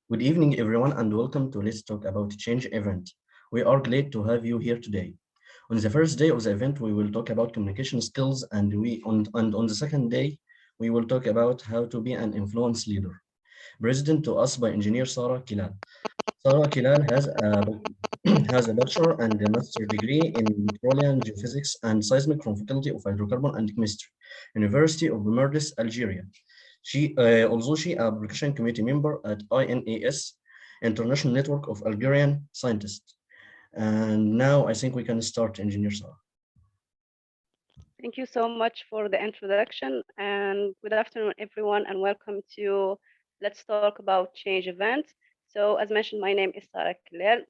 Good evening, everyone, and welcome to Let's Talk About Change event. We are glad to have you here today. On the first day of the event, we will talk about communication skills, and on the second day, we will talk about how to be an influence leader. Presented to us by engineer Sara Kilal. Sara Kilal has a bachelor and a master degree in petroleum geophysics and seismic from Faculty of Hydrocarbon and Chemistry, University of Merdes, Algeria. Although she a application committee member at INAS, International Network of Algerian Scientists. And now I think we can start, Engineer Sarah. Thank you so much for the introduction and good afternoon, everyone, and welcome to Let's Talk About Change event. So, as mentioned, my name is Sara Kellal,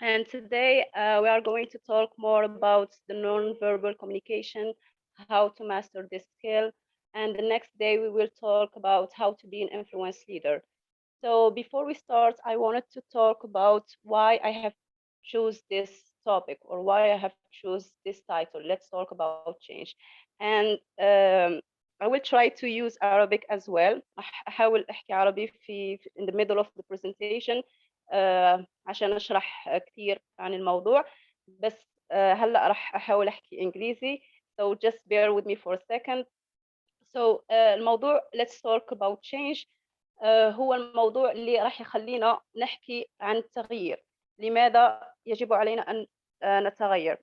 and today we are going to talk more about the non-verbal communication, how to master this skill, and the next day we will talk about how to be an influence leader. So before we start, I wanted to talk about why I have choose this topic or why I have choose this title. Let's talk about change. And I will try to use Arabic as well. أحاول أحكي عربي in the middle of the presentation عشان أشرح كثير عن الموضوع. بس هلا راح أحاول أحكي إنجليزي. So just bear with me for a second. So الموضوع let's talk about change هو الموضوع اللي راح يخلينا نحكي عن التغيير. لماذا يجب علينا أن نتغير؟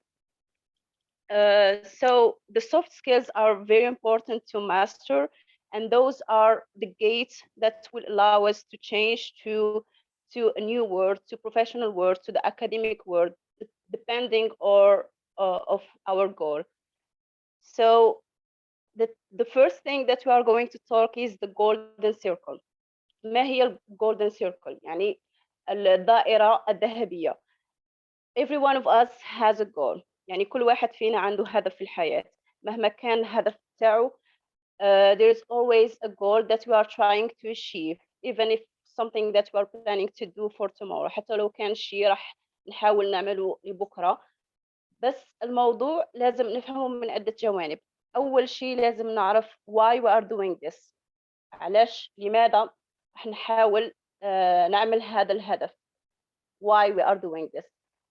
So the soft skills are very important to master, and those are the gates that will allow us to change to a new world, to professional world, to the academic world, depending of our goal. So the first thing that we are going to talk is the golden circle. ما هي golden circle؟ يعني الدائرة الذهبية. Every one of us has a goal. يعني كل واحد فينا عنده هدف في الحياة. مهما كان الهدف بتاعه there is always a goal that we are trying to achieve, even if something that we are planning to do for tomorrow. حتى لو كان شيء راح نحاول نعمله لبكرة. بس الموضوع لازم نفهمه من عدة جوانب. أول شيء لازم نعرف why we are doing this. علاش لماذا رح نحاول نعمل هذا الهدف. Why we are doing this.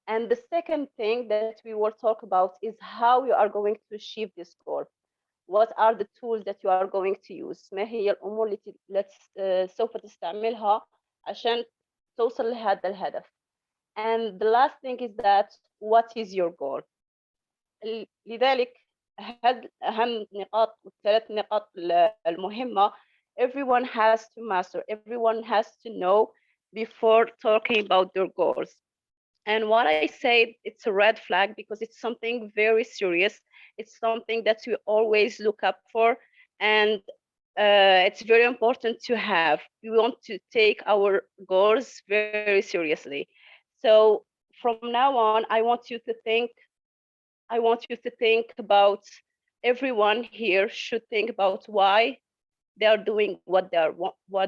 And the second thing that we will talk about is how you are going to achieve this goal. What are the tools that you are going to use؟ ما هي الأمور التي سوف تستعملها عشان توصل لهذا الهدف. And the last thing is that what is your goal؟ لذلك أهم نقاط والثلاث نقاط المهمة everyone has to master, everyone has to know before talking about their goals. And what I said, it's a red flag because it's something very serious. It's something that we always look up for, and it's very important to have. We want to take our goals very seriously. So from now on, I want you to think about everyone here should think about why they are doing what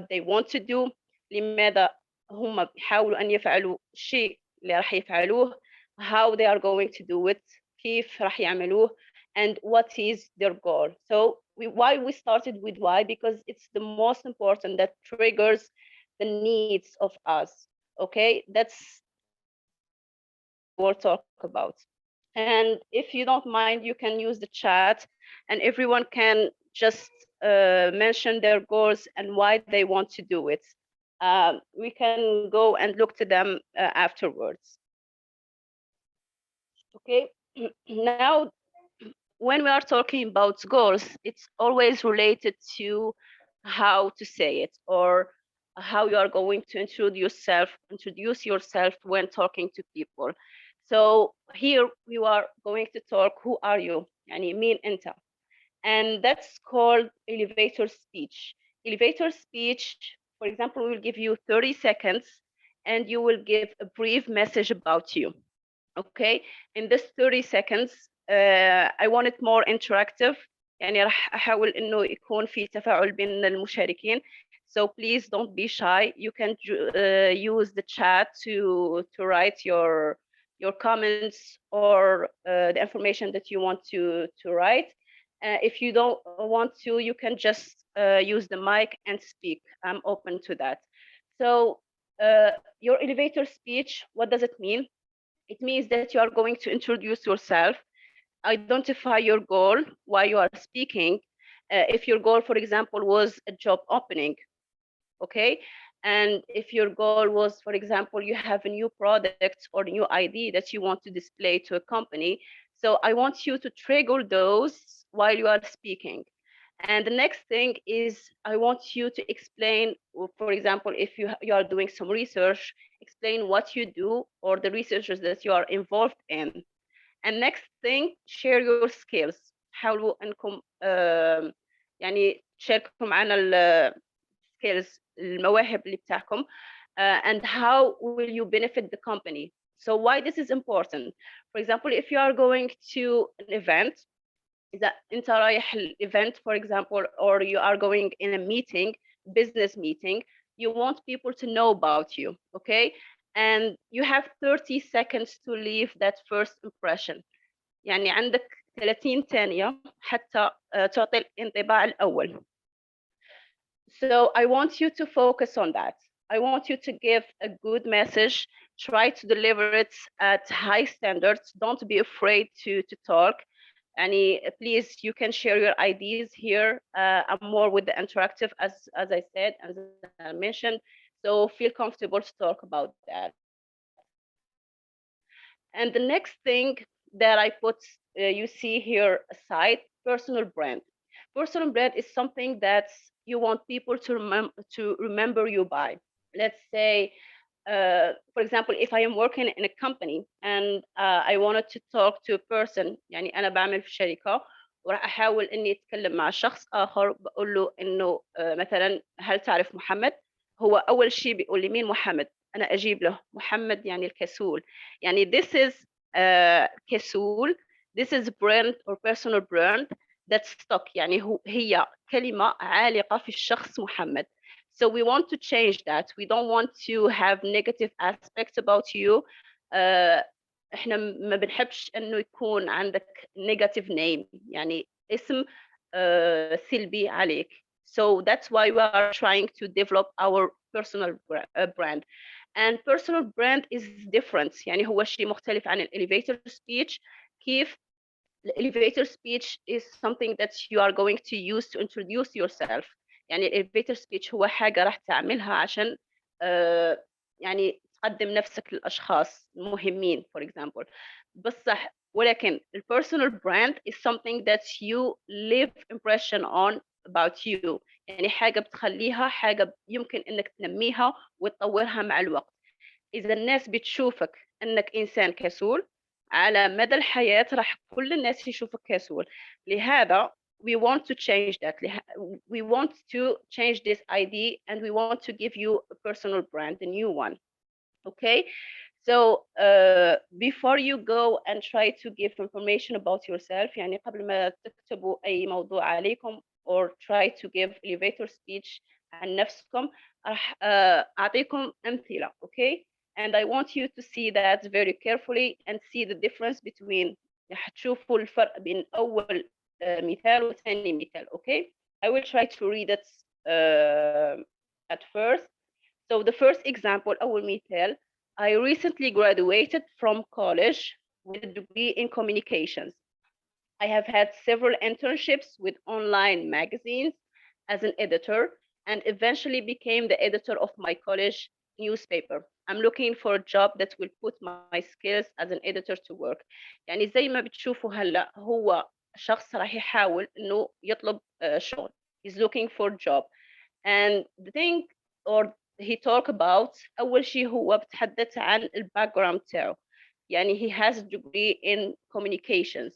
they want to do. لماذا هم بيحاولوا أن يفعلوا الشيء اللي راح يفعلوه. How they are going to do it. كيف راح يعملوه. And what is their goal. So why we started with why, because it's the most important that triggers the needs of us. Okay, that's what we'll talk about. And if you don't mind, you can use the chat and everyone can just mention their goals and why they want to do it. We can go and look to them afterwards. Okay, now when we are talking about goals, it's always related to how to say it or how you are going to introduce yourself when talking to people. So here we are going to talk who are you يعني مين أنت. And that's called elevator speech. Elevator speech, for example, will give you 30 seconds and you will give a brief message about you. Okay, in this 30 seconds I want it more interactive. يعني راح أحاول إنه يكون في تفاعل بين المشاركين. So please don't be shy. You can use the chat to write your comments or the information that you want to write. If you don't want to, you can just use the mic and speak. I'm open to that. So your elevator speech, what does it mean? It means that you are going to introduce yourself, identify your goal while you are speaking. If your goal, for example, was a job opening, okay? And if your goal was, for example, you have a new product or new ID that you want to display to a company, so I want you to trigger those while you are speaking. And the next thing is I want you to explain, for example, if you are doing some research, explain what you do or the researchers that you are involved in. And next thing, share your skills. حاولوا انكم يعني تشاركوا معنا skills المواهب اللي بتاعكم, and how will you benefit the company. So why this is important? For example, if you are going to an event, إذا أنت رايح event, for example, or you are going in a meeting, business meeting, you want people to know about you, okay? And you have 30 seconds to leave that first impression. يعني عندك 30 ثانية حتى تعطي الانطباع الأول. So I want you to focus on that. I want you to give a good message. Try to deliver it at high standards. Don't be afraid to talk. And please, you can share your ideas here. I'm more with the interactive, as I said, as I mentioned. So feel comfortable to talk about that. And the next thing that I put, you see here aside, personal brand. Personal brand is something that you want people to remember you by. Let's say, for example, if I am working in a company and I wanted to talk to a person, يعني أنا بعمل في شركة وراح أحاول إني أتكلم مع شخص آخر, بقول له إنه مثلا هل تعرف محمد؟ هو أول شيء بيقول لي مين محمد؟ أنا أجيب له محمد يعني الكسول. يعني this is كسول, this is brand or personal brand that's stuck. يعني هي كلمة عالقة في الشخص محمد. So we want to change that. We don't want to have negative aspects about you. احنا ما بنحبش انه يكون عندك negative name, يعني اسم سلبي عليك. So that's why we are trying to develop our personal brand. And personal brand is different. يعني هو شيء مختلف عن elevator speech. كيف elevator speech is something that you are going to use to introduce yourself. يعني elevator speech هو حاجة راح تعملها عشان يعني تقدم نفسك للأشخاص المهمين, for example. بصح ولكن personal brand is something that you leave impression on about you. يعني حاجة بتخليها حاجة يمكن إنك تنميها وتطورها مع الوقت. إذا الناس بتشوفك إنك إنسان كسول, على مدى الحياة راح كل الناس يشوفك كسول. لهذا we want to change that. We want to change this idea and we want to give you a personal brand, a new one. Okay, so before you go and try to give information about yourself, يعني قبل ما تكتبوا أي موضوع عليكم or try to give elevator speech عن نفسكم, راح أعطيكم أمثلة. Okay, and I want you to see that very carefully and see the difference between, هتشوفوا الفرق بين أول مثال وثاني مثال. Okay, I will try to read it at first. So the first example, أول مثال, I recently graduated from college with a degree in communications. I have had several internships with online magazines as an editor and eventually became the editor of my college newspaper. I'm looking for a job that will put my skills as an editor to work. يعني زي ما بتشوفوا هلا, هو شخص راح يحاول إنه يطلب شغل. He's looking for a job. And the thing or he talk about, أول شيء هو بتحدث عن الباك تاعه. يعني he has a degree in communications.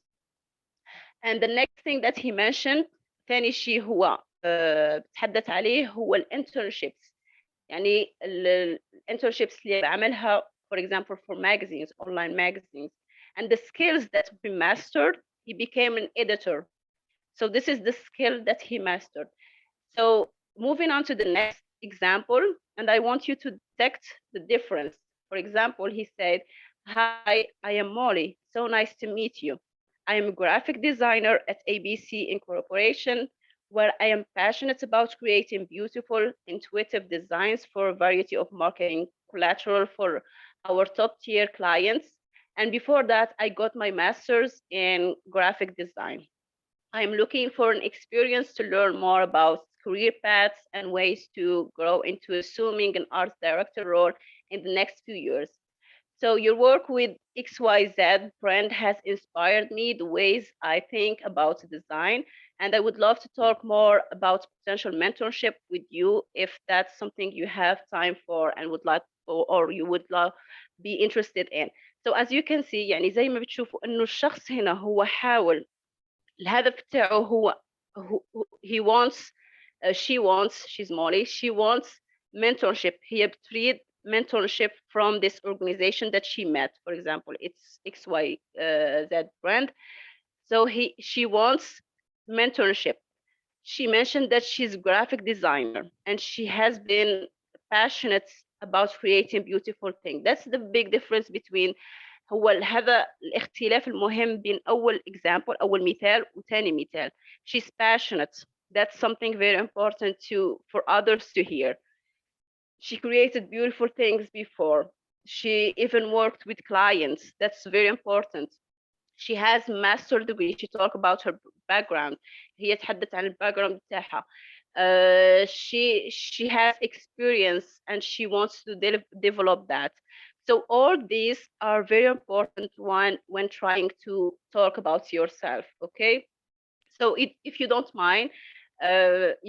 And the next thing that he mentioned, ثاني شيء هو بتحدث عليه هو internships. يعني internships اللي بعملها, for example, for magazines, online magazines. And the skills that he mastered, he became an editor. So this is the skill that he mastered. So moving on to the next example, and I want you to detect the difference. For example, he said, "Hi, I am Molly. So nice to meet you. I am a graphic designer at ABC Incorporation. where I am passionate about creating beautiful, intuitive designs for a variety of marketing collateral for our top tier clients. And before that, I got my master's in graphic design. I'm looking for an experience to learn more about career paths and ways to grow into assuming an art director role in the next few years. So your work with XYZ brand has inspired me the ways I think about design, and I would love to talk more about potential mentorship with you if that's something you have time for and would like or you would love be interested in. So as you can see يعني زي ما بتشوفوا انه الشخص هنا هو حاول الهدف بتاعه he wants she wants she's Molly she wants mentorship هي بتريد mentorship from this organization that she met. For example, it's XYZ brand, so she wants mentorship. She mentioned that she's a graphic designer and she has been passionate about creating beautiful things. That's the big difference between هذا الاختلاف المهم بين أول example أول مثال وثاني مثال. She's passionate. That's something very important for others to hear. She created beautiful things before. She even worked with clients. That's very important. She has master degree. She talked about her background. هي تحدث عن الباكجراوند بتاعها. She has experience and she wants to develop that. So all these are very important when trying to talk about yourself. Okay. So if you don't mind,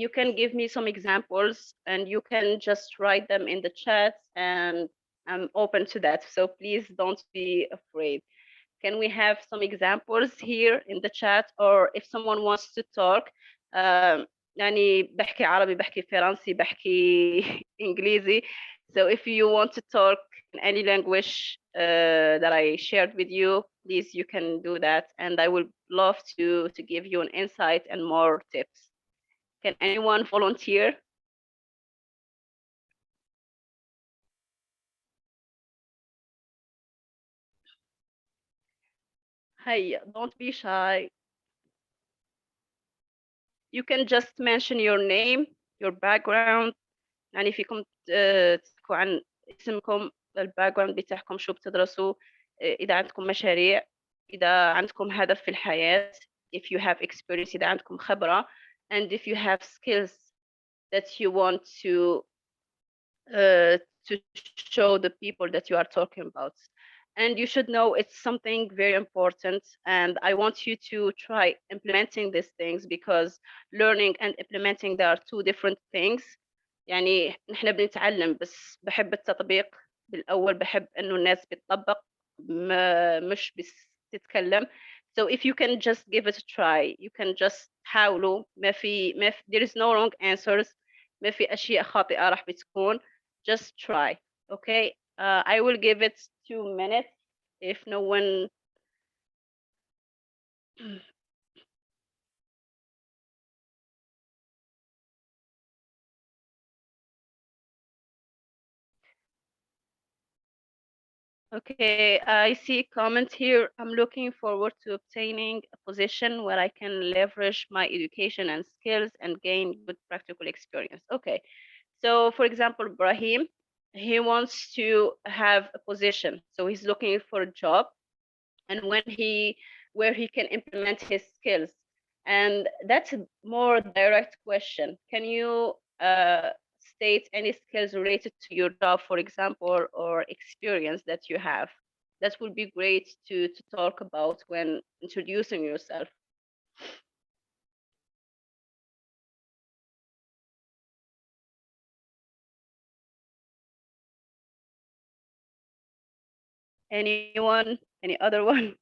you can give me some examples and you can just write them in the chat, and I'm open to that. So please don't be afraid. Can we have some examples here in the chat, or if someone wants to talk? يعني بحكي عربي بحكي فرنسي بحكي إنجليزي. So if you want to talk in any language that I shared with you, please you can do that, and I would love to give you an insight and more tips. Can anyone volunteer? Hey, don't be shy. You can just mention your name, your background. يعني فيكم تحكوا عن اسمكم، الباك جراوند بتاعكم، شو بتدرسوا، إذا عندكم مشاريع، إذا عندكم هدف في الحياة، if you have experience، إذا عندكم خبرة، and if you have skills that you want to show the people that you are talking about. And you should know it's something very important, and I want you to try implementing these things, because learning and implementing, there are two different things. يعني نحن بنتعلم بس بحب التطبيق بالأول، بحب إنه الناس بتطبق مش بس تتكلم. So if you can just give it a try, you can just حاولوا. there is no wrong answers. ما في أشياء خاطئة راح بتكون. Just try. Okay. I will give it 2 minutes if no one. Okay, I see a comment here. I'm looking forward to obtaining a position where I can leverage my education and skills and gain good practical experience. Okay, so for example, Brahim, he wants to have a position. So he's looking for a job, and where he can implement his skills. And that's a more direct question. Can you state any skills related to your job, for example, or experience that you have? That would be great to talk about when introducing yourself. Anyone? Any other one?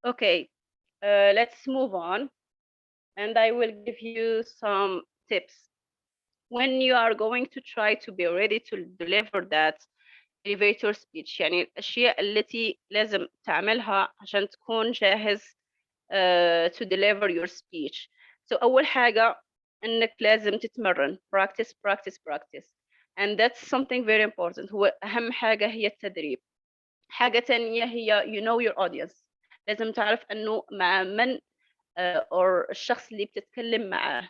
Okay, let's move on, and I will give you some tips. When you are going to try to be ready to deliver that elevator speech، يعني الأشياء التي لازم تعملها عشان تكون جاهز to deliver your speech. So أول حاجة إنك لازم تتمرن. practice practice practice. and that's something very important. هو أهم حاجة هي التدريب. حاجة تانية هي you know your audience. لازم تعرف أنه مع من or الشخص اللي بتتكلم معاه.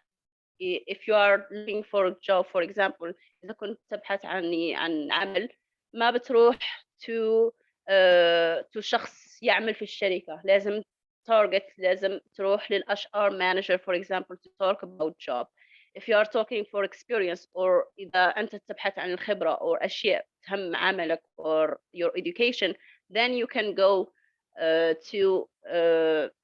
If you are looking for a job for example، إذا كنت تبحث عن عمل، ما بتروح to شخص يعمل في الشركة. لازم لازم تروح لل HR manager for example to talk about job. If you are talking for experience or إذا أنت تبحث عن الخبرة or أشياء تهم عملك or your education, then you can go to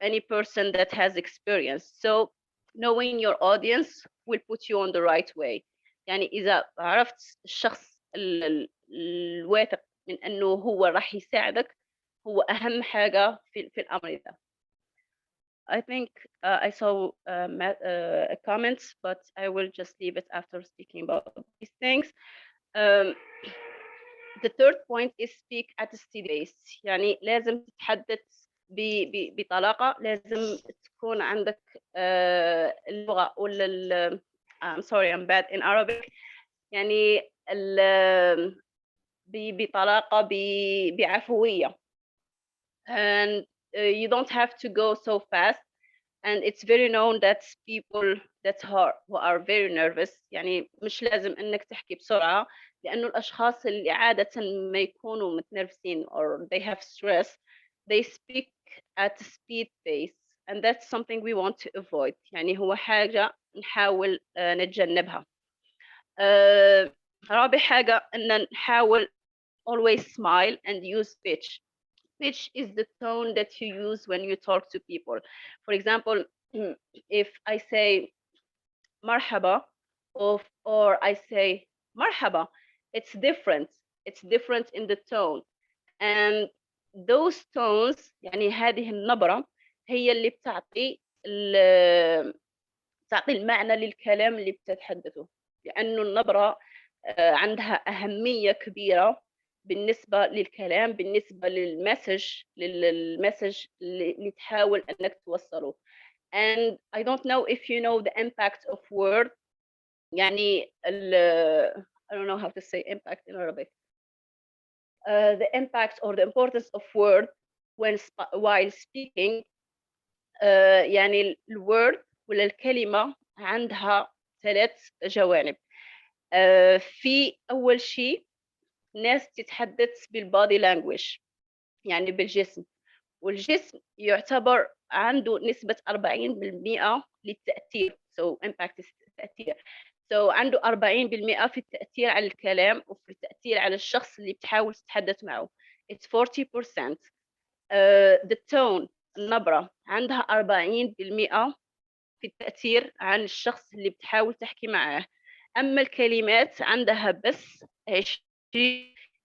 any person that has experience. So knowing your audience will put you on the right way. يعني إذا عرفت الشخص الواثق من أنه هو راح يساعدك، هو أهم حاجة في الأمر ده. I think I saw a comment, but I will just leave it after speaking about these things. Um, the third point is speak at a steady pace. يعني لازم تتحدث بطلاقة. لازم تكون عندك اللغة ولا I'm sorry I'm bad in Arabic. يعني بطلاقة بعفوية. And you don't have to go so fast. And it's very known that people who are very nervous، يعني مش لازم انك تحكي بسرعة، لانه الاشخاص اللي عادة ما يكونوا متنرفزين or they have stress, they speak at a speed pace, and that's something we want to avoid. يعني هو حاجة نحاول نتجنبها. رابع حاجة ان نحاول always smile and use pitch. Pitch is the tone that you use when you talk to people. For example, if I say marhaba or I say marhaba, it's different. It's different in the tone. And those tones، يعني هذه النبرة هي اللي تعطي المعنى للكلام اللي بتتحدثه، لأنه النبرة عندها أهمية كبيرة بالنسبة للكلام، بالنسبة للمسج اللي تحاول أنك توصله. And I don't know if you know the impact of word. يعني I don't know how to say impact in Arabic. The impact or the importance of word while speaking. يعني الword ولا الكلمة عندها 3 جوانب. في أول شيء ناس تتحدث بالبادي لانجويج، يعني بالجسم، والجسم يعتبر عنده نسبة 40% للتأثير. So impact is التأثير. So عنده 40% في التأثير على الكلام وفي التأثير على الشخص اللي بتحاول تتحدث معه. It's 40%. The tone، النبرة، عندها 40% في التأثير عن الشخص اللي بتحاول تحكي معه. أما الكلمات عندها بس 20.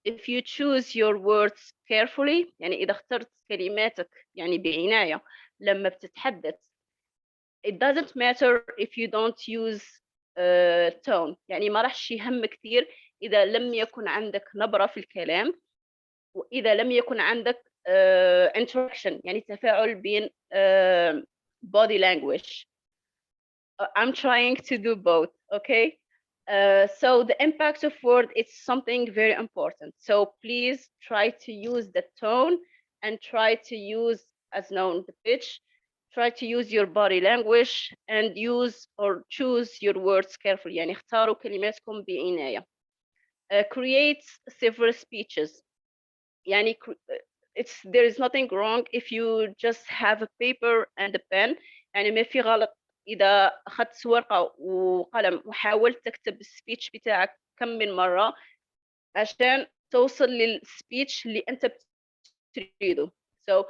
If you choose your words carefully، يعني إذا اخترت كلماتك يعني بعناية لما بتتحدث، it doesn't matter if you don't use tone. يعني ما راح يهم كثير إذا لم يكن عندك نبرة في الكلام، وإذا لم يكن عندك interaction، يعني تفاعل بين body language. I'm trying to do both, okay? So the impact of word is something very important. So please try to use the tone and try to use, as known, the pitch. Try to use your body language and use or choose your words carefully. يعني اختاروا كلماتكم بعناية. Create several speeches. يعني there is nothing wrong if you just have a paper and a pen. يعني ما في غلط إذا أخذت ورقة وقلم وحاولت تكتب السبيتش بتاعك كم من مرة عشان توصل للسبيتش اللي أنت بتريده. So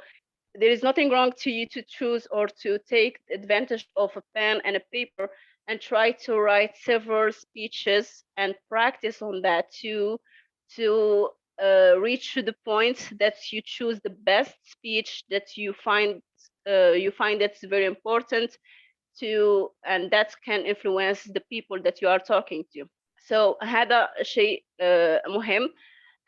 there is nothing wrong to you to choose or to take advantage of a pen and a paper and try to write several speeches and practice on that to reach to the point that you choose the best speech that you find that's very important to, and that can influence the people that you are talking to. So هذا شيء مهم.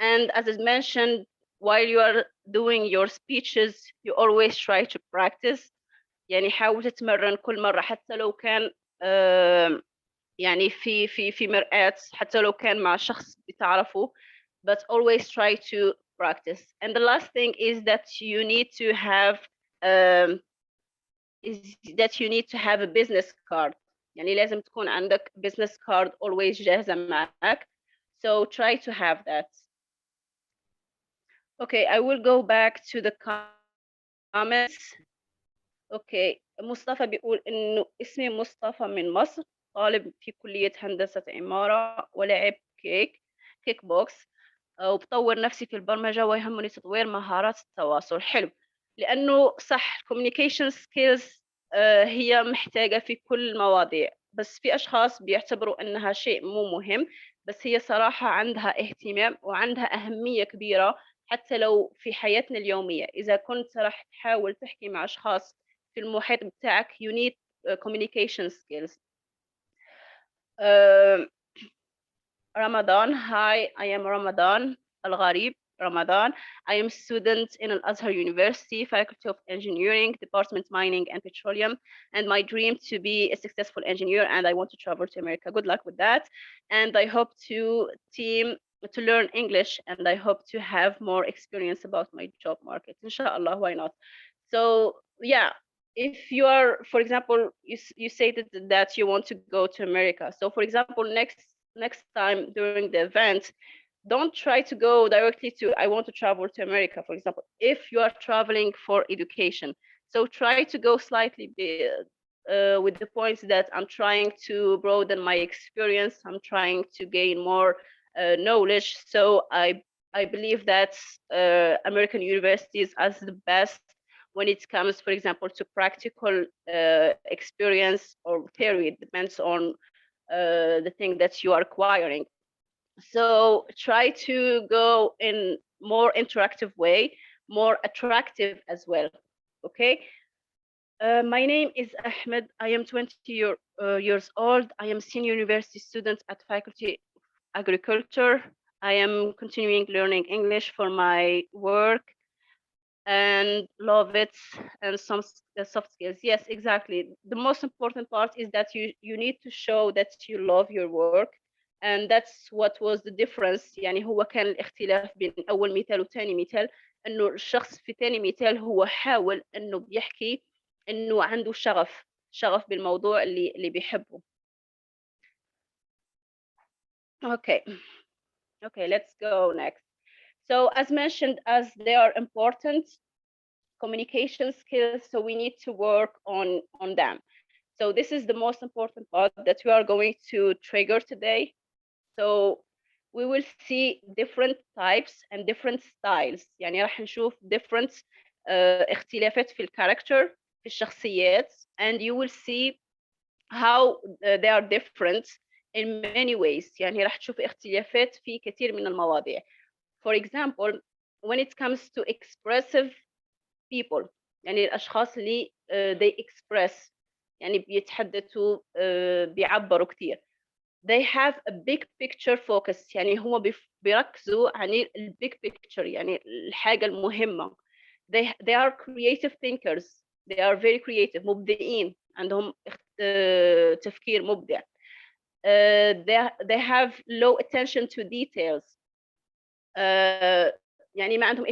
And as I mentioned, while you are doing your speeches, you always try to practice. يعني حاول تتمرن كل مرة حتى لو كان يعني في مرآة حتى لو كان مع شخص بتعرفه. But always try to practice. And the last thing is that you need to have um, a business card. يعني لازم تكون عندك business card always جاهزة معك. So try to have that. Okay, I will go back to the comments. اوكي، مصطفى بيقول انه اسمي مصطفى من مصر، طالب في كلية هندسة عمارة ولعب كيك بوكس، وبطور نفسي في البرمجة ويهمني تطوير مهارات التواصل. حلو، لأنه صح communication skills هي محتاجة في كل المواضيع، بس في أشخاص بيعتبروا أنها شيء مو مهم، بس هي صراحة عندها اهتمام وعندها أهمية كبيرة. حتى لو في حياتنا اليومية إذا كنت راح تحاول تحكي مع أشخاص في المحيط بتاعك you need communication skills. Ramadan, hi, I am Ramadan Al-Gharib. Ramadan, I am student in Al-Azhar University, Faculty of Engineering, Department Mining and Petroleum, and my dream to be a successful engineer, and I want to travel to America. Good luck with that, and I hope to learn English, and I hope to have more experience about my job market. Inshallah, why not? So yeah, if you are, for example, you say that you want to go to America. So for example, next time during the event, don't try to go directly to I want to travel to America, for example, if you are traveling for education. So try to go slightly with the points that I'm trying to broaden my experience, I'm trying to gain more knowledge. So I believe that American universities are the best when it comes, for example, to practical experience or theory. It depends on the thing that you are acquiring. So try to go in more interactive way, more attractive as well. Okay. My name is Ahmed. I am 20 years old. I am senior university student at Faculty of Agriculture. I am continuing learning English for my work and love it, and some soft skills. Yes, exactly. The most important part is that you need to show that you love your work, and that's what was the difference. يعني هو كان الاختلاف بين اول مثال وثاني مثال، انه الشخص في ثاني مثال هو حاول انه بيحكي انه عنده شغف بالموضوع اللي بيحبه. Okay. Okay, let's go next. So as mentioned, as they are important communication skills, so we need to work on them. So this is the most important part that we are going to trigger today. So we will see different types and different styles. يعني راح نشوف different اختلافات في الكاركتر في الشخصيات, and you will see how they are different in many ways. يعني راح تشوف اختلافات في كثير من المواضيع. For example, when it comes to expressive people, يعني الأشخاص اللي they express, يعني بيتحدثوا بيعبروا كتير. They have a big picture focus, يعني هم بيركزوا عن ال big picture, يعني الحاجة المهمة. They are creative thinkers. They are very creative, مبدعين, عندهم تفكير مبدع. They have low attention to details. يعني ما عندهم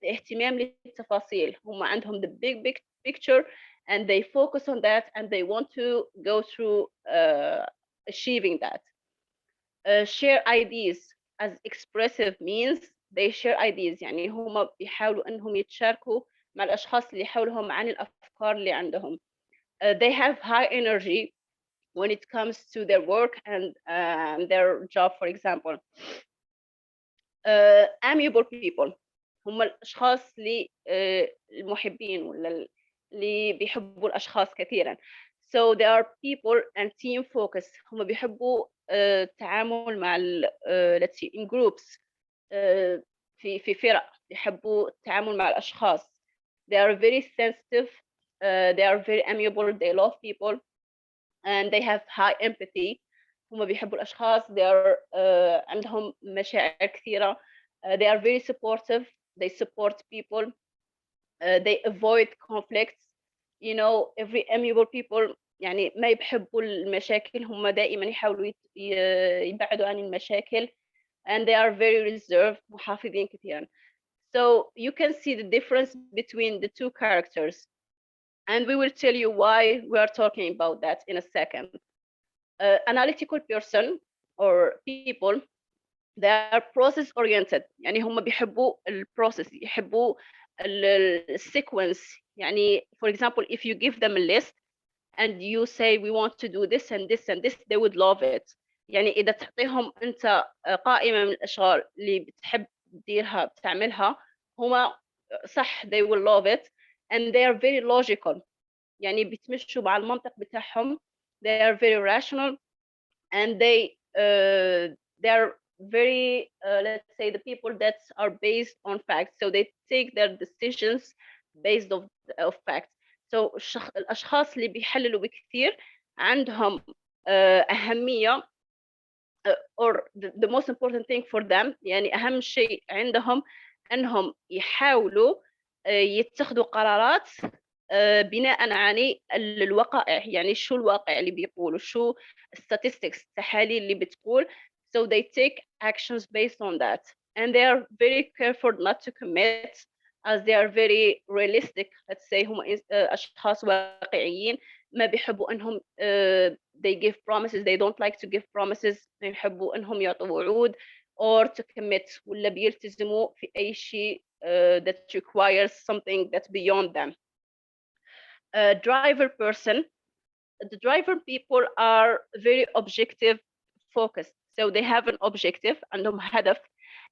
اهتمام للتفاصيل. هم عندهم the big picture, and they focus on that, and they want to go through achieving that. Share ideas, as expressive means they share ideas, يعني هم بيحاولوا انهم يتشاركوا مع الاشخاص اللي حولهم عن الافكار اللي عندهم. They have high energy when it comes to their work and their job, for example. Amiable people, هم الاشخاص اللي المحبين ولا اللي بيحبوا الاشخاص كثيرا. So they are people and team focus. هم بيحبوا التعامل مع let's see in groups, في فرق بيحبوا التعامل مع الاشخاص. They are very sensitive, they are very amiable, they love people, and they have high empathy. هم بيحبوا الأشخاص. they are عندهم مشاعر كثيرة. They are very supportive. They support people. They avoid conflicts. You know, every amiable people يعني ما يحبوا المشاكل، هم دائما يحاولوا يبعدوا عن المشاكل and they are very reserved محافظين كثيرا. So you can see the difference between the two characters, and we will tell you why we are talking about that in a second. Analytical person or people, they are process oriented، يعني هم بيحبوا البروسيس، يحبوا السيكونس. يعني for example if you give them a list and you say we want to do this and this and this, they would love it. يعني إذا تعطيهم أنت قائمة من الأشغال اللي بتحب تديرها بتعملها، هما صح they will love it and they are very logical. يعني بيتمشوا مع المنطق بتاعهم. they are very rational and they are very let's say the people that are based on facts, so they take their decisions based of facts. so الأشخاص اللي بيحللوا بكثير عندهم أهمية or the most important thing for them، يعني أهم شيء عندهم أنهم يحاولوا يتخذوا قرارات بناء عن الوقائع. يعني شو الواقع اللي بيقولوا، شو statistics التحاليل اللي بتقول. so they take actions based on that and they are very careful not to commit as they are very realistic. let's say هم أشخاص واقعيين، ما بيحبوا انهم they give promises, they don't like to give promises، ما يحبوا انهم يعطوا وعود or to commit، ولا بيلتزموا في اي شيء that requires something that's beyond them. Driver person, the driver people are very objective focused, so they have an objective عندهم هدف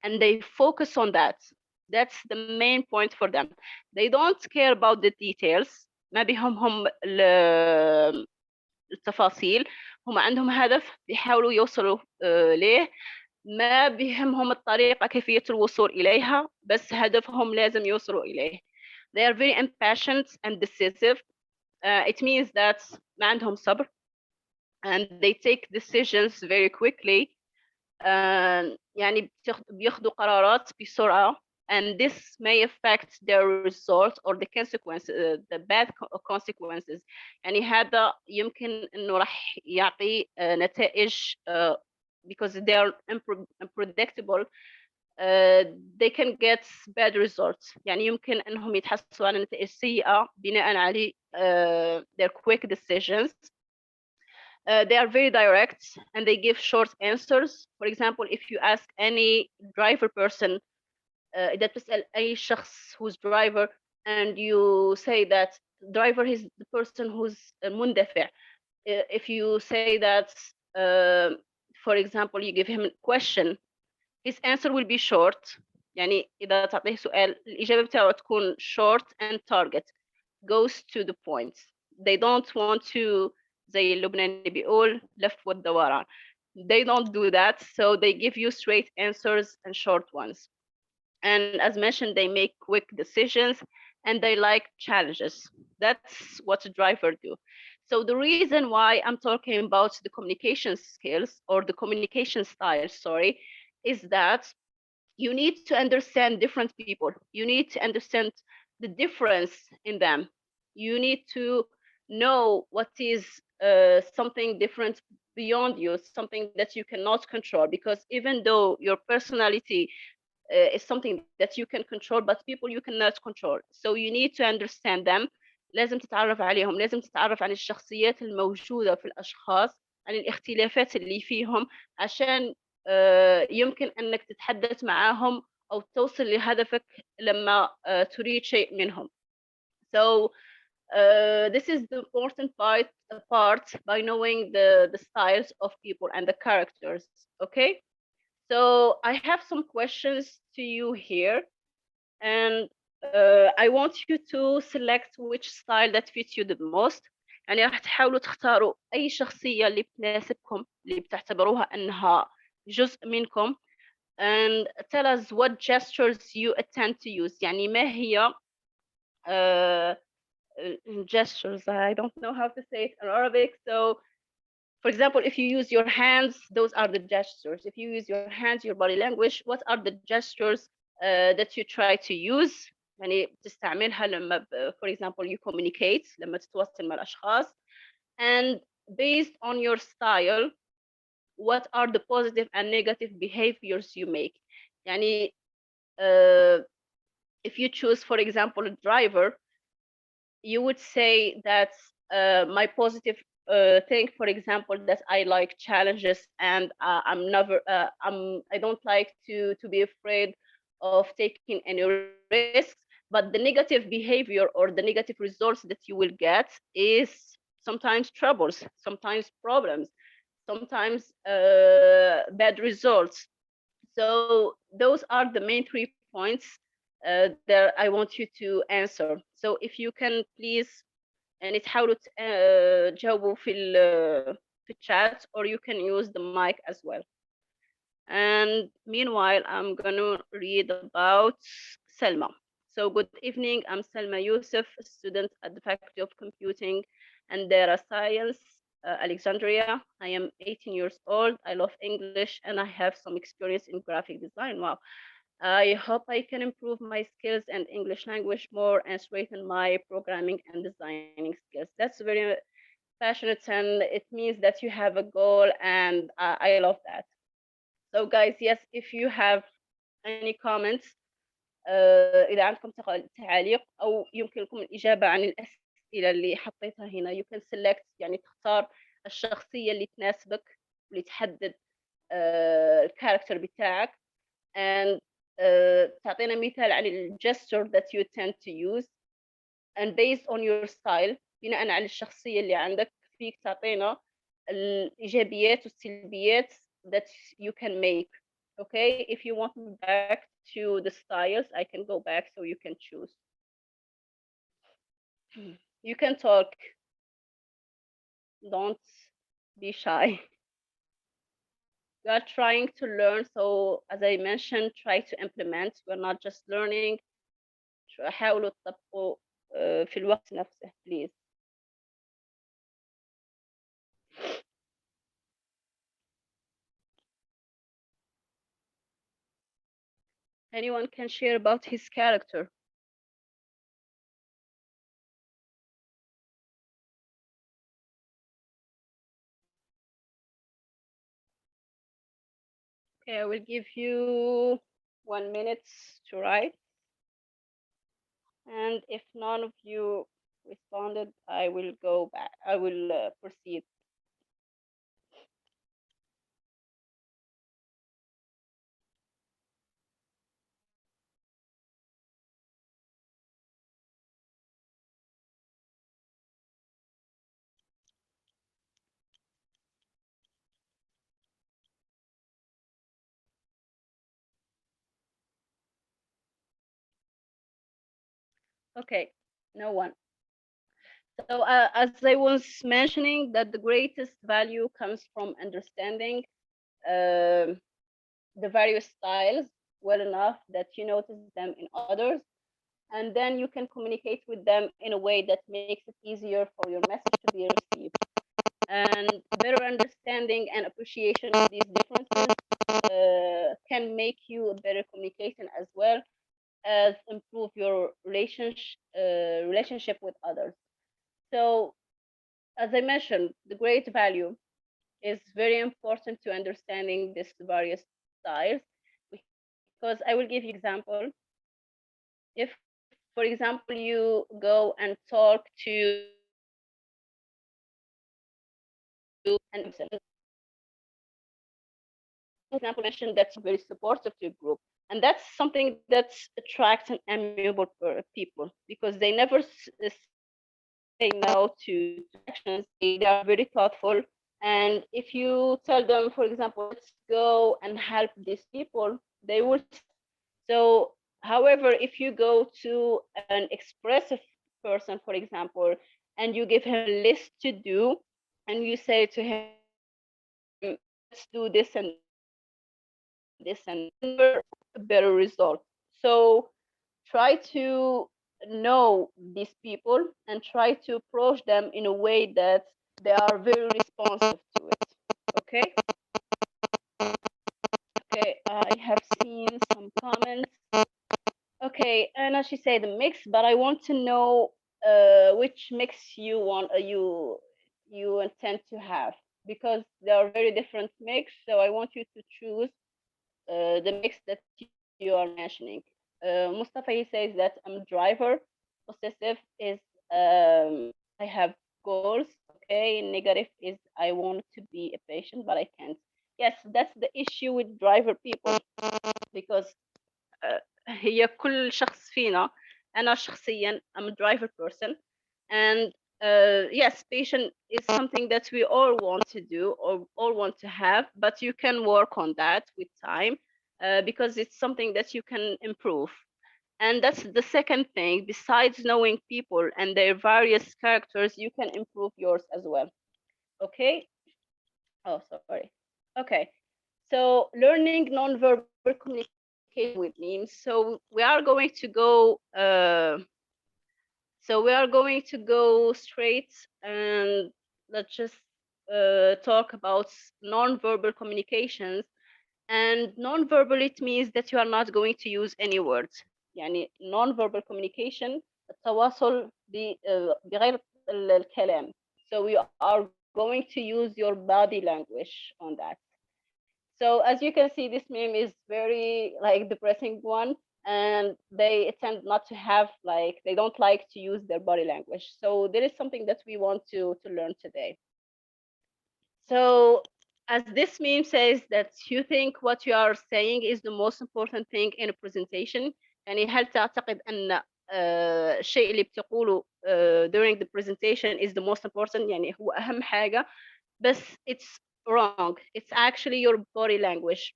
and they focus on that. That's the main point for them. They don't care about the details، ما بيهمهم التفاصيل. هم عندهم هدف بيحاولوا يوصلوا ليه، ما بيهمهم الطريقة كيفية الوصول إليها، بس هدفهم لازم يوصلوا إليه. They are very impatient and decisive. It means that ما عندهم صبر and they take decisions very quickly. يعني بياخدوا قرارات بسرعة and this may affect their results or the consequences, the bad consequences. يعني هذا يمكن إنه راح يعطي نتائج because they are unpredictable. They can get bad results. يعني يمكن إنهم يتحصلوا على نتائج سيئة بناء على their quick decisions. They are very direct and they give short answers. For example, if you ask any driver person, إذا بتسأل أي شخص who's driver and you say that driver is the person who's مندفع. If you say that, for example, you give him a question, his answer will be short. يعني إذا تعطيه سؤال الإجابة بتاعه تكون short and target, goes to the point. They don't want to زي اللبناني بيقول لف والدوران. They don't do that, so they give you straight answers and short ones. And as mentioned, they make quick decisions and they like challenges. That's what a driver do. So the reason why I'm talking about the communication skills or the communication style, sorry, is that you need to understand different people. You need to understand the difference in them. You need to know what is something different beyond you, something that you cannot control. Because even though your personality is something that you can control, but people you cannot control. So you need to understand them. لازم تتعرف عليهم، لازم تتعرف عن الشخصيات الموجودة في الأشخاص، عن الاختلافات اللي فيهم، عشان يمكن أنك تتحدث معاهم أو توصل لهدفك لما تريد شيء منهم. So this is the important part by knowing the styles of people and the characters. Okay, so I have some questions to you here, and I want you to select which style that fits you the most. يعني راح تحاولوا تختاروا أي شخصية اللي بتناسبكم، اللي بتعتبروها أنها جزء منكم. And tell us what gestures you intend to use. يعني ما هي gestures. I don't know how to say it in Arabic. So, for example, if you use your hands, those are the gestures. If you use your hands, your body language, what are the gestures that you try to use؟ يعني بتستعملها لما for example you communicate، لما تتواصل مع الأشخاص. And based on your style, what are the positive and negative behaviors you make. يعني if you choose, for example, a driver, you would say that my positive thing, for example, that I like challenges, and I don't like to be afraid of taking any risks. But the negative behavior or the negative results that you will get is sometimes troubles, sometimes problems, sometimes bad results. So those are the main 3 points that I want you to answer. So if you can please يعني تحاولوا تجاوبوا في الchat, or you can use the mic as well. And meanwhile, I'm gonna read about Selma. So good evening, I'm Selma Youssef, a student at the Faculty of Computing and Data Science, Alexandria. I am 18 years old. I love English and I have some experience in graphic design. Wow. I hope I can improve my skills and English language more and strengthen my programming and designing skills. That's very passionate, and it means that you have a goal, and I love that. So guys, yes, if you have any comments, إذا عندكم تعاليق أو يمكنكم الإجابة عن الأسئلة اللي حطيتها هنا, you can select, يعني تختار الشخصية اللي تناسبك واللي تحدد الكاركتر بتاعك, and تعطينا مثال عن الجستر that you tend to use, and based on your style, بناء على الشخصية اللي عندك فيك تعطينا الإيجابيات والسلبيات that you can make. Okay, if you want me back to the styles, I can go back so you can choose. You can talk, don't be shy. We are trying to learn, so as I mentioned, try to implement. We're not just learning. حاولوا تطبقوا في الوقت نفسه, please. Anyone can share about his character. Okay, I will give you 1 minute to write. And if none of you responded, I will go back. I will proceed. Okay, no one. So as I was mentioning, that the greatest value comes from understanding um the various styles well enough that you notice them in others, and then you can communicate with them in a way that makes it easier for your message to be received. And better understanding and appreciation of these differences can make you a better communication, as well as improve your relationship with others. So as I mentioned, the great value is very important to understanding these various styles, because I will give you example. If, for example, you go and talk to an example mentioned that you're very supportive to your group, and that's something that attracts an amiable people, because they never say no to actions. They are very thoughtful, and if you tell them, for example, let's go and help these people, they will. So, however, if you go to an expressive person, for example, and you give him a list to do, and you say to him, let's do this and this and this, never a better result. So try to know these people and try to approach them in a way that they are very responsive to it. Okay? Okay, I have seen some comments. Okay, Anna, she said mix, but I want to know which mix you want. You you intend to have, because there are very different mix. So I want you to choose the mix that you are mentioning. Mustafa, he says that I'm a driver. Possessive is I have goals. Okay, negative is I want to be a patient, but I can't. Yes, that's the issue with driver people, because هي كل شخص فينا. أنا شخصيا I'm a driver person, and yes, patient is something that we all want to do or all want to have, but you can work on that with time, because it's something that you can improve. And that's the second thing. Besides knowing people and their various characters, you can improve yours as well. Okay. Oh, sorry. Okay. So learning nonverbal communication with memes. So we are going to go. Straight, and let's just talk about nonverbal communications. And nonverbal, it means that you are not going to use any words. يعني nonverbal communication التواصل بغير الكلام. So we are going to use your body language on that. So as you can see, this meme is very like depressing one, and they tend not to have like they don't like to use their body language. So there is something that we want to learn today. So as this meme says that you think what you are saying is the most important thing in a presentation. يعني هل تعتقد أن الشيء اللي بتقوله during the presentation is the most important، يعني هو أهم حاجة. But it's wrong. It's actually your body language.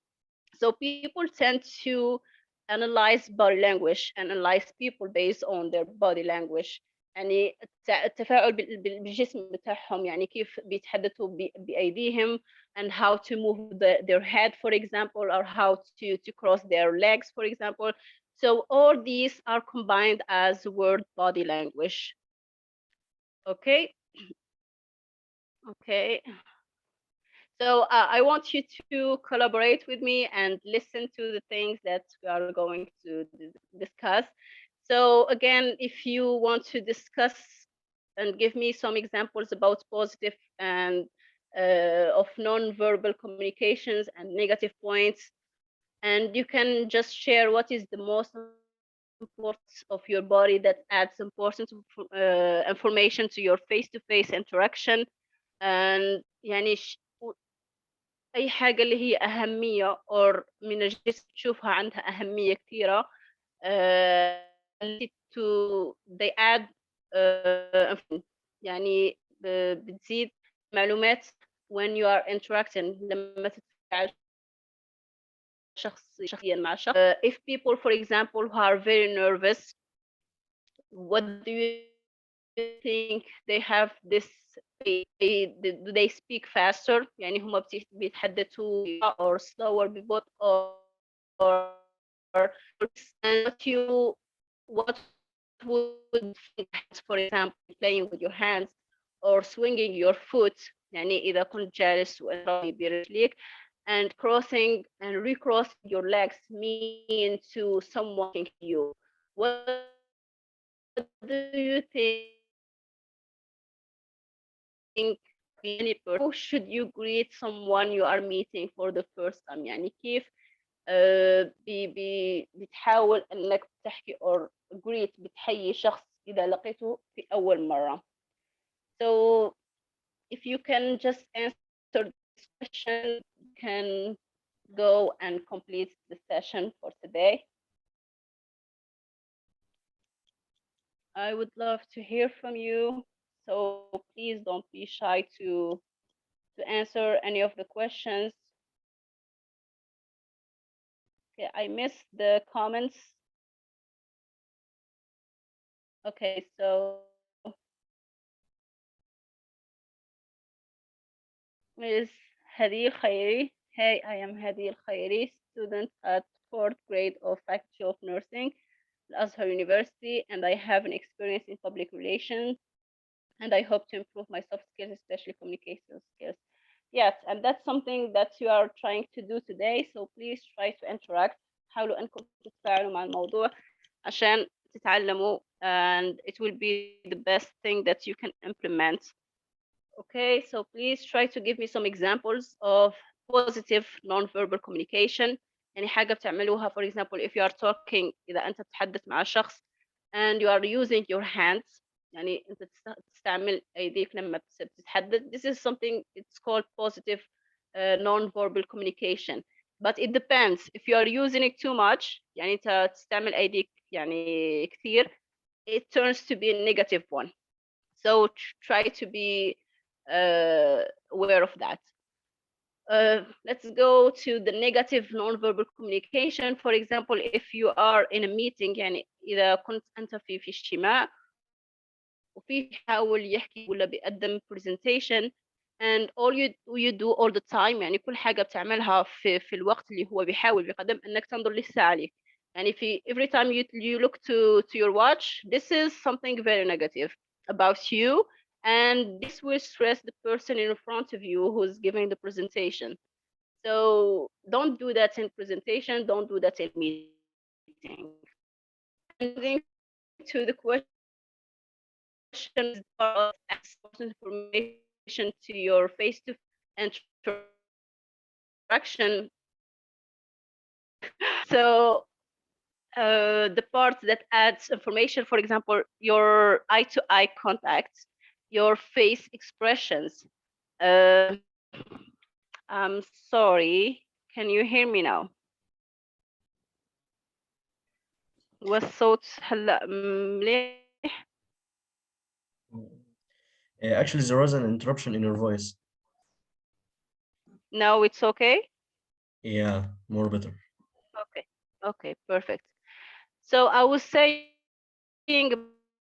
So people tend to analyze body language, analyze people based on their body language. يعني التفاعل بالجسم بتاعهم، يعني كيف بيتحدثوا بأيديهم, and how to move their head, for example, or how to cross their legs, for example. So all these are combined as word body language. Okay. Okay. So I want you to collaborate with me and listen to the things that we are going to discuss. So again, if you want to discuss and give me some examples about positive and of non-verbal communications and negative points, and you can just share what is the most important parts of your body that adds important information to your face-to-face interaction. and يعني أي حاجة اللي هي أهمية or من الجسم تشوفها عندها أهمية كثيرة. to they add يعني بتزيد معلومات when you are interacting لما تتفاعل شخصيا مع شخص. If people, for example, who are very nervous, what do you think they have this do they speak faster؟ يعني هم بيتحدثوا or slower ببطء or and what would hands, for example, playing with your hands or swinging your foot. يعني إذا كنت جالس برجليك, and crossing and recrossing your legs mean to someone you. What do you think? How should you greet someone you are meeting for the first time؟ يعني كيف بتحاول انك تحكي or greet بتحيي شخص اذا لقيته في اول مرة. So if you can just answer this question, you can go and complete the session for today. I would love to hear from you, so please don't be shy to answer any of the questions. Okay, I missed the comments. Okay, so Ms. Hadi Khairi. Hey, I am Hadi Khairi, student at fourth grade of Faculty of Nursing, Al-Azhar University, and I have an experience in public relations, and I hope to improve my soft skills, especially communication skills. Yes, and that's something that you are trying to do today, so please try to interact. حاولوا أنكم تتفاعلوا مع الموضوع عشان تتعلموا, and it will be the best thing that you can implement. Okay, so please try to give me some examples of positive non-verbal communication. يعني حاجة بتعملوها for example if you are talking إذا أنت تتحدث مع شخص and you are using your hands يعني أنت تستعمل أيديك لما بتتحدث. This is something it's called positive non-verbal communication. But it depends if you are using it too much يعني أنت تستعمل أيديك يعني كثير, it turns to be a negative one. So try to be aware of that. Let's go to the negative non-verbal communication. For example, if you are in a meeting يعني إذا كنت أنت في اجتماع وفي بيحاول يحكي ولا بيقدم presentation and all you do all the time يعني كل حاجة بتعملها في الوقت اللي هو بيحاول بيقدم إنك تنظر للساعة عليك. يعني في every time you look to your watch, this is something very negative about you, and this will stress the person in front of you who's giving the presentation. So don't do that in presentation, don't do that in meeting. And moving to the question, is part of access important information to your face-to-face interaction. So the part that adds information, for example, your eye-to-eye contact, your face expressions. Uh, I'm sorry, can you hear me now? والصوت هلا مليح. Actually, there was an interruption in your voice. Now it's okay? Yeah, more better. Okay, okay, perfect. So I was saying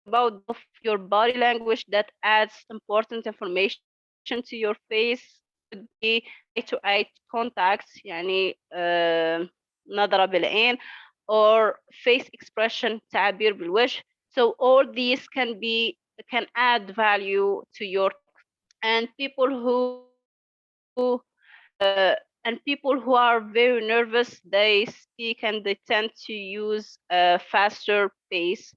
about of your body language that adds important information to your face could be eye-to-eye contacts يعني نظرة بالعين or face expression تعبير بالوجه. So all these can add value to your and people who are very nervous, they speak and they tend to use a faster pace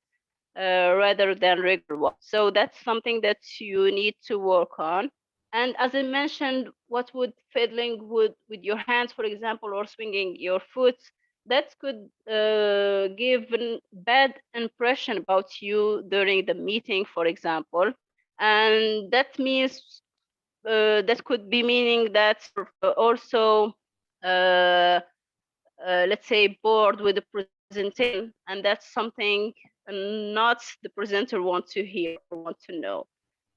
rather than regular one. So that's something that you need to work on. And as I mentioned, what would fiddling with your hands, for example, or swinging your foot, that could give a bad impression about you during the meeting, for example. And that means that could be meaning that also let's say bored with the presentation, and that's something not the presenter want to hear or want to know.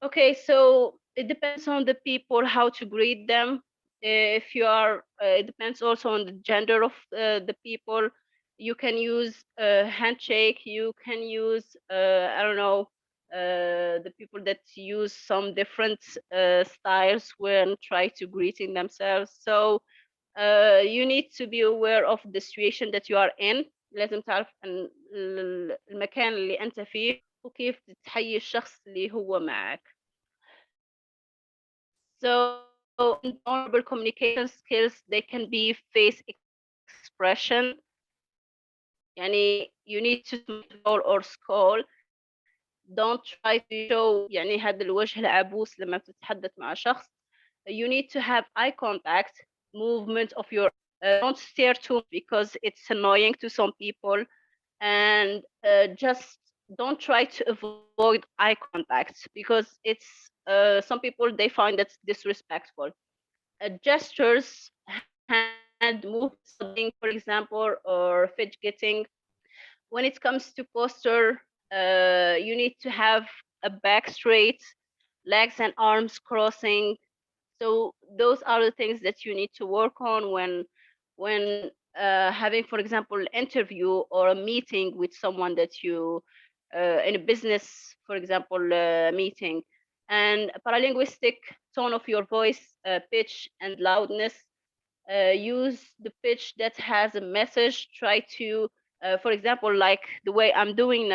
Okay, so it depends on the people how to greet them. If you are it depends also on the gender of the people. You can use handshake, you can use I don't know, the people that use some different styles when try to greeting themselves. So you need to be aware of the situation that you are in. لازم تعرف أن المكان اللي أنت فيه وكيف تحيي الشخص اللي هو معك. So in nonverbal communication skills, they can be face expression. يعني you need to smile or scowl. Don't try to show يعني هذا الوجه العبوس لما بتتحدث مع شخص. You need to have eye contact, movement of your don't stare too much because it's annoying to some people, and just don't try to avoid eye contact because it's some people they find that disrespectful. Gestures, hand movements, nodding, for example, or fidgeting. When it comes to posture, you need to have a back straight, legs and arms crossing. So those are the things that you need to work on when having, for example, an interview or a meeting with someone that you in a business, for example, meeting. And paralinguistic tone of your voice, pitch and loudness. Use the pitch that has a message. Try to, for example, like the way I'm doing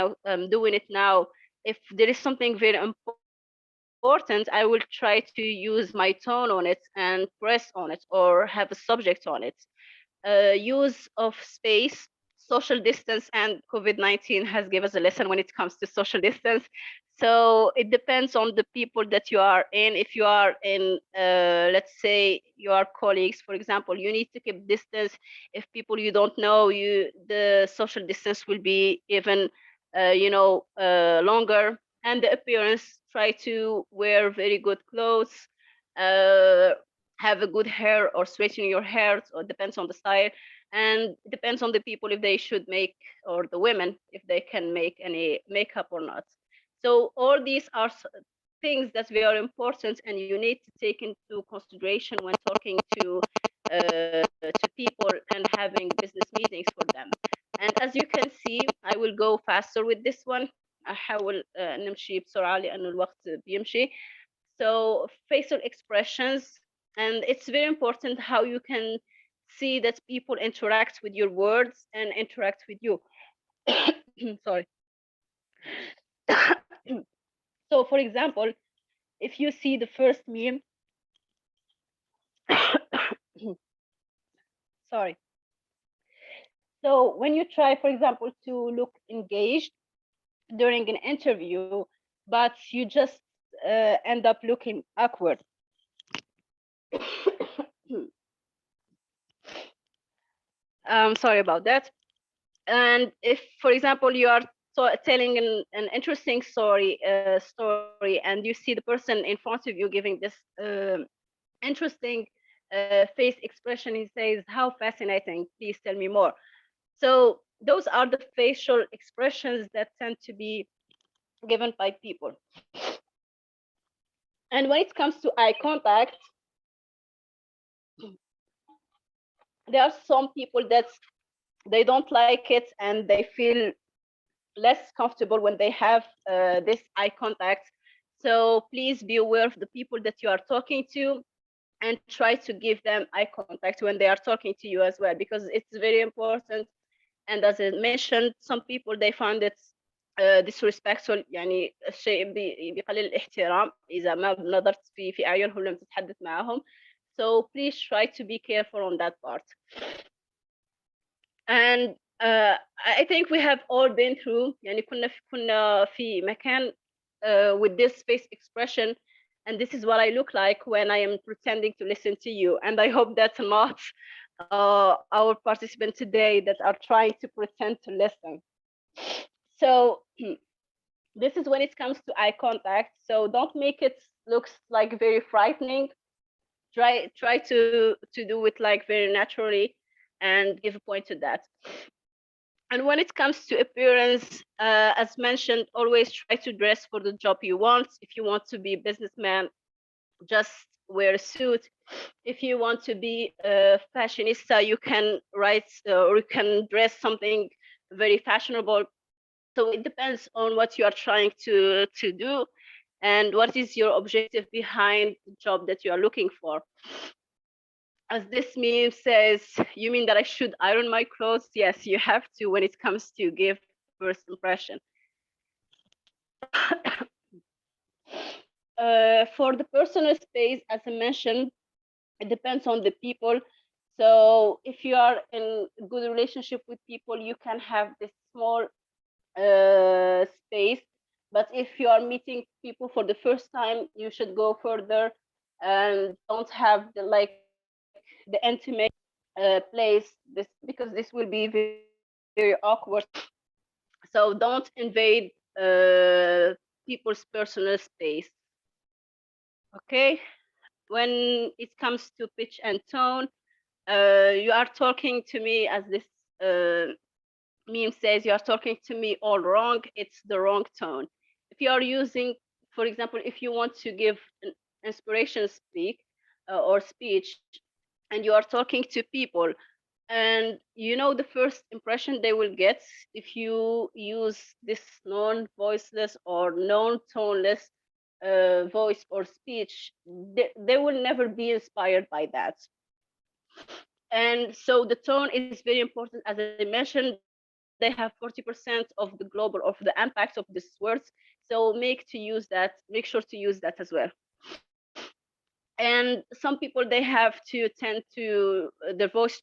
it now. If there is something very important, I will try to use my tone on it and press on it or have a subject on it. Use of space. social distance, and COVID-19 has given us a lesson when it comes to social distance. So it depends on the people that you are in. If you are in, let's say, your colleagues, for example, you need to keep distance. If people you don't know, the social distance will be even, longer. And the appearance, try to wear very good clothes, uh, have a good hair or straighten your hair, or depends on the style, and it depends on the people if they should make, or the women if they can make any makeup or not. So all these are things that very important, and you need to take into consideration when talking to people and having business meetings for them. And as you can see, I will go faster with this one. أحاول نمشي بسرعة لأن الوقت بيمشي. So facial expressions, and it's very important how you can see that people interact with your words and interact with you. Sorry. So for example, if you see the first meme, sorry. So when you try, for example, to look engaged during an interview, but you just end up looking awkward. Sorry about that. And if, for example, you are telling an interesting story, and you see the person in front of you giving this interesting face expression, he says, "How fascinating! Please tell me more." So those are the facial expressions that tend to be given by people. And when it comes to eye contact, there are some people that they don't like it and they feel less comfortable when they have this eye contact. So please be aware of the people that you are talking to, and try to give them eye contact when they are talking to you as well, because it's very important. And as I mentioned, some people they find it disrespectful، يعني الشيء بيقلل الاحترام إذا ما نظرت في أعينهم لم تتحدث معهم. So please try to be careful on that part. And I think we have all been through، يعني كنا في مكان with this face expression, and this is what I look like when I am pretending to listen to you. And I hope that's not our participants today that are trying to pretend to listen. So this is when it comes to eye contact. So don't make it looks like very frightening. Try to do it like very naturally, and give a point to that. And when it comes to appearance, as mentioned, always try to dress for the job you want. If you want to be a businessman, just wear a suit. If you want to be a fashionista, you can write or you can dress something very fashionable. So it depends on what you are trying to do, and what is your objective behind the job that you are looking for. As this meme says, you mean that I should iron my clothes? Yes, you have to when it comes to give first impression. For the personal space, as I mentioned, it depends on the people. So if you are in a good relationship with people, you can have this small space. But if you are meeting people for the first time, you should go further and don't have the intimate place. This, because this will be very awkward. So don't invade people's personal space. Okay. When it comes to pitch and tone, you are talking to me, as this meme says, you are talking to me all wrong. It's the wrong tone. If you are using, for example, if you want to give an inspiration speak or speech, and you are talking to people, and you know the first impression they will get if you use this non-voiceless or non-toneless voice or speech, they will never be inspired by that. And so the tone is very important. As I mentioned, they have 40% of the global of the impact of these words. So make sure to use that as well. And some people, they have to tend to their voice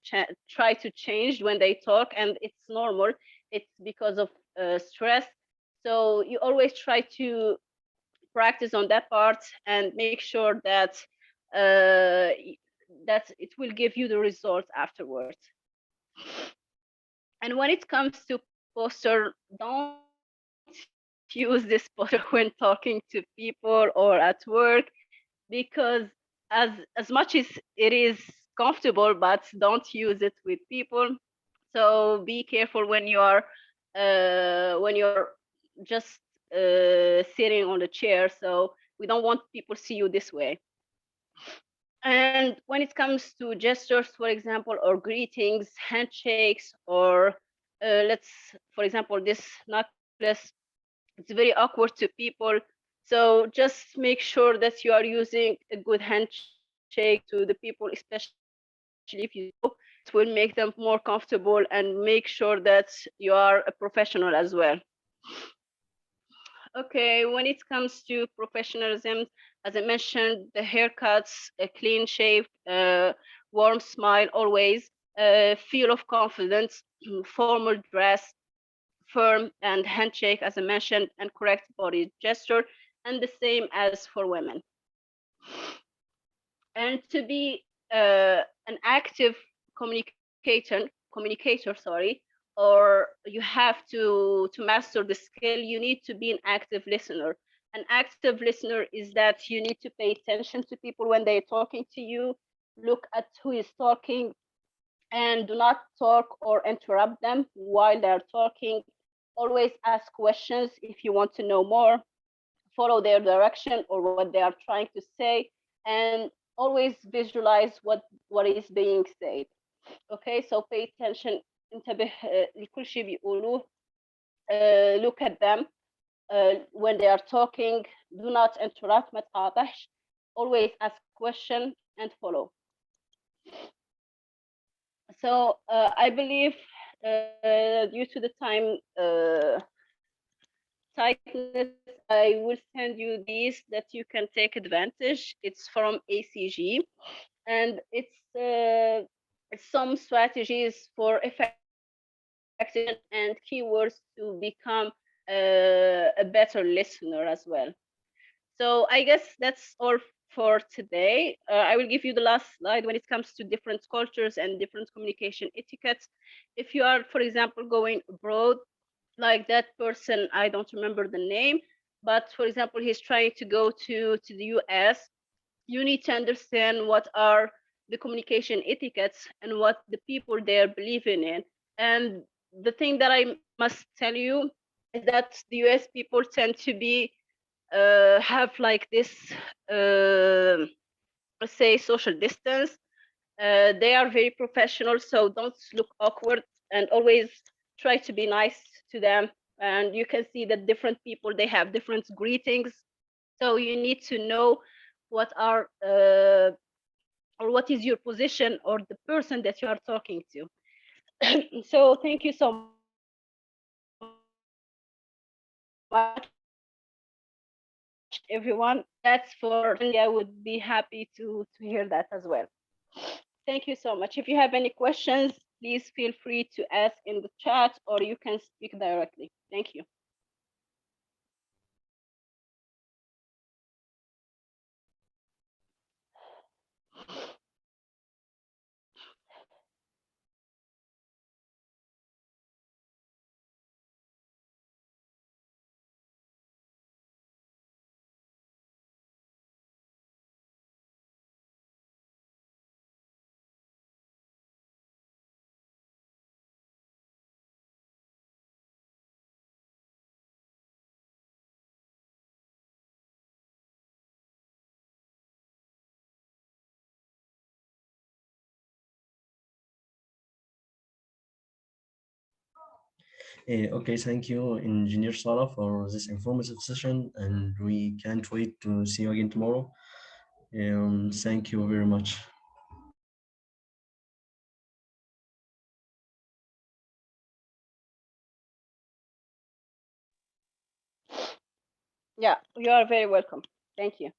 try to change when they talk, and it's normal. It's because of stress. So you always try to practice on that part and make sure that that it will give you the results afterwards. And when it comes to poster, don't use this poster when talking to people or at work, because as much as it is comfortable, but don't use it with people. So be careful when you're just sitting on the chair. So we don't want people see you this way. And when it comes to gestures, for example, or greetings, handshakes, or for example, this necklace, it's very awkward to people. So just make sure that you are using a good handshake to the people, especially if you see them. That will make them more comfortable and make sure that you are a professional as well. Okay, when it comes to professionalism, as I mentioned, the haircuts, a clean shave, warm smile always, feel of confidence, formal dress, firm and handshake, as I mentioned, and correct body gesture, and the same as for women. And to be an active communicator, sorry, or you have to master the skill, you need to be an active listener. An active listener is that you need to pay attention to people when they're talking to you, look at who is talking, and do not talk or interrupt them while they're talking. Always ask questions if you want to know more, follow their direction or what they are trying to say, and always visualize what is being said. Okay, so pay attention. انتبه لكل شيء بيقولوه. Look at them when they are talking. Do not interrupt. ما تقاطعش. Always ask question and follow. So I believe due to the time tightness, I will send you these that you can take advantage. It's from ACG, and it's some strategies for effective communication and keywords to become a better listener as well. So I guess that's all for today. I will give you the last slide when it comes to different cultures and different communication etiquettes. If you are, for example, going abroad, like that person, I don't remember the name, but for example, he's trying to go to the US, you need to understand what are the communication etiquettes and what the people there believing in. And the thing that I must tell you is that the US people tend to be have like this let's say social distance. They are very professional, so don't look awkward, and always try to be nice to them. And you can see that different people, they have different greetings, so you need to know what are or what is your position or the person that you are talking to. So thank you so much, everyone. That's for I would be happy to hear that as well. Thank you so much. If you have any questions, please feel free to ask in the chat or you can speak directly. Thank you. Okay, thank you, Engineer Sara, for this informative session, and we can't wait to see you again tomorrow. Thank you very much. Yeah, you are very welcome. Thank you.